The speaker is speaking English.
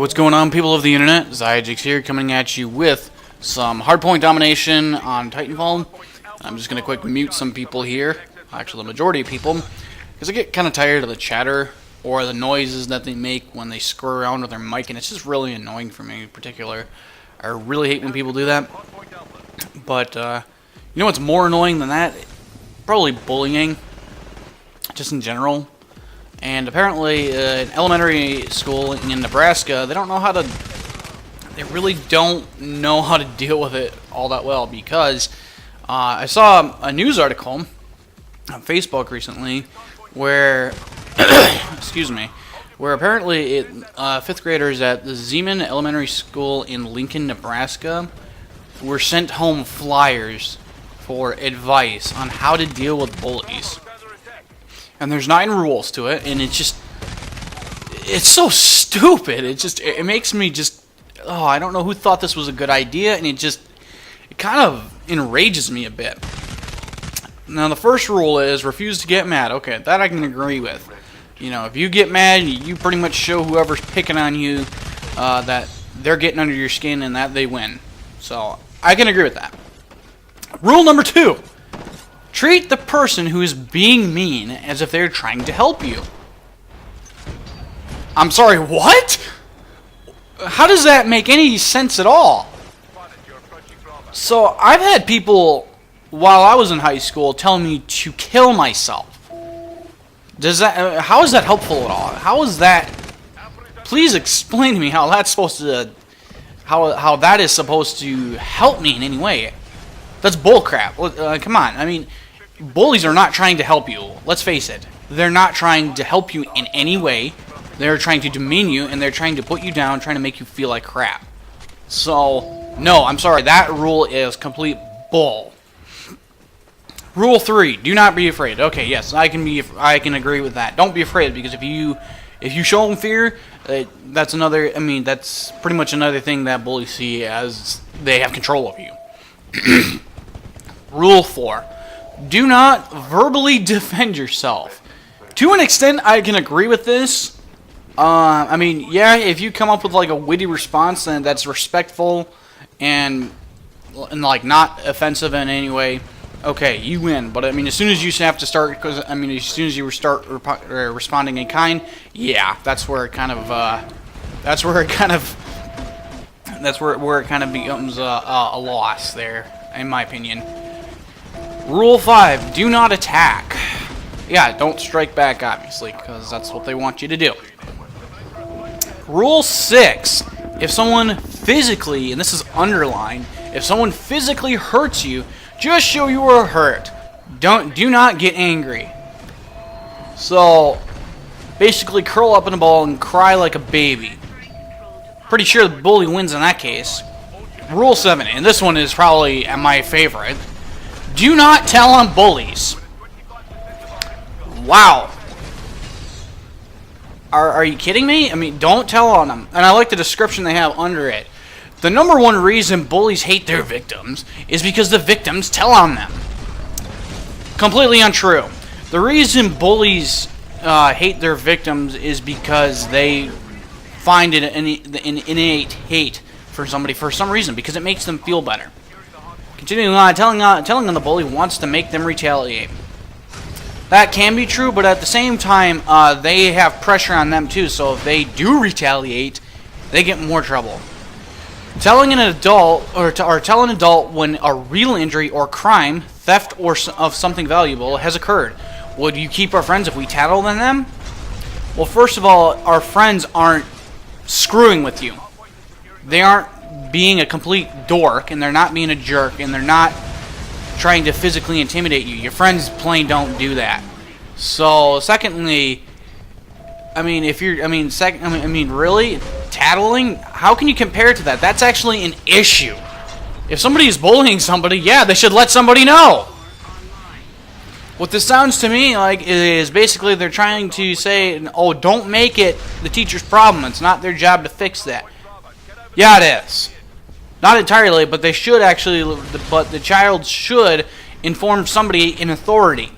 What's going on, people of the internet? Xiagax here, coming at you with some hardpoint domination on Titanfall. I'm just going to quick mute some people here, actually the majority of people, because I get kind of tired of the chatter or the noises that they make when they screw around with their mic, and it's just really annoying for me in particular. I really hate when people do that. But, you know what's more annoying than that? Probably bullying, just in general. And apparently, an elementary school in Nebraska, they really don't know how to deal with it all that well, because I saw a news article on Facebook recently where, excuse me, where apparently fifth graders at the Zeman Elementary School in Lincoln, Nebraska, were sent home flyers for advice on how to deal with bullies. And there's 9 rules to it, and it's so stupid. It makes me just, I don't know who thought this was a good idea, and it kind of enrages me a bit. Now, the first rule is refuse to get mad. Okay, that I can agree with. You know, if you get mad, you pretty much show whoever's picking on you that they're getting under your skin and that they win. So, I can agree with that. Rule number 2. Treat the person who is being mean as if they're trying to help you. I'm sorry, what? How does that make any sense at all? So, I've had people, while I was in high school, tell me to kill myself. How is that helpful at all? How is that? Please explain to me how that's supposed to, how that is supposed to help me in any way. That's bullcrap. Come on, I mean, bullies are not trying to help you. Let's face it. They're not trying to help you in any way. They're trying to demean you, and they're trying to put you down, trying to make you feel like crap. So, no, I'm sorry. That rule is complete bull. Rule 3, do not be afraid. Okay, yes, I can agree with that. Don't be afraid, because if you show them fear, that's pretty much another thing that bullies see as they have control of you. Rule 4, do not verbally defend yourself. To an extent, I can agree with this. Yeah, if you come up with like a witty response and that's respectful and like not offensive in any way, okay, you win. But I mean, as soon as you have to start, as soon as you start responding in kind, yeah, that's where it kind of becomes a loss there, in my opinion. Rule 5, do not attack. Yeah, don't strike back, obviously, because that's what they want you to do. Rule 6, if someone physically, and this is underlined, if someone physically hurts you, just show you are hurt. Do not get angry. So, basically curl up in a ball and cry like a baby. Pretty sure the bully wins in that case. Rule 7, and this one is probably my favorite. Do not tell on bullies. Wow. Are you kidding me? I mean, don't tell on them. And I like the description they have under it. The number one reason bullies hate their victims is because the victims tell on them. Completely untrue. The reason bullies hate their victims is because they find an innate hate for somebody for some reason, because it makes them feel better. Continuing on, telling on the bully wants to make them retaliate. That can be true, but at the same time, they have pressure on them too, so if they do retaliate, they get more trouble. Telling an adult, or tell an adult when a real injury or crime, theft of something valuable has occurred. Would you keep our friends if we tattled on them? Well, first of all, our friends aren't screwing with you. They aren't being a complete dork, and they're not being a jerk, and they're not trying to physically intimidate you. Your friends plain don't do that. So, secondly, really? Tattling? How can you compare it to that? That's actually an issue. If somebody is bullying somebody, yeah, they should let somebody know. What this sounds to me like is basically they're trying to say, oh, don't make it the teacher's problem. It's not their job to fix that. Yeah, it is. Not entirely, but they should actually, but the child should inform somebody in authority.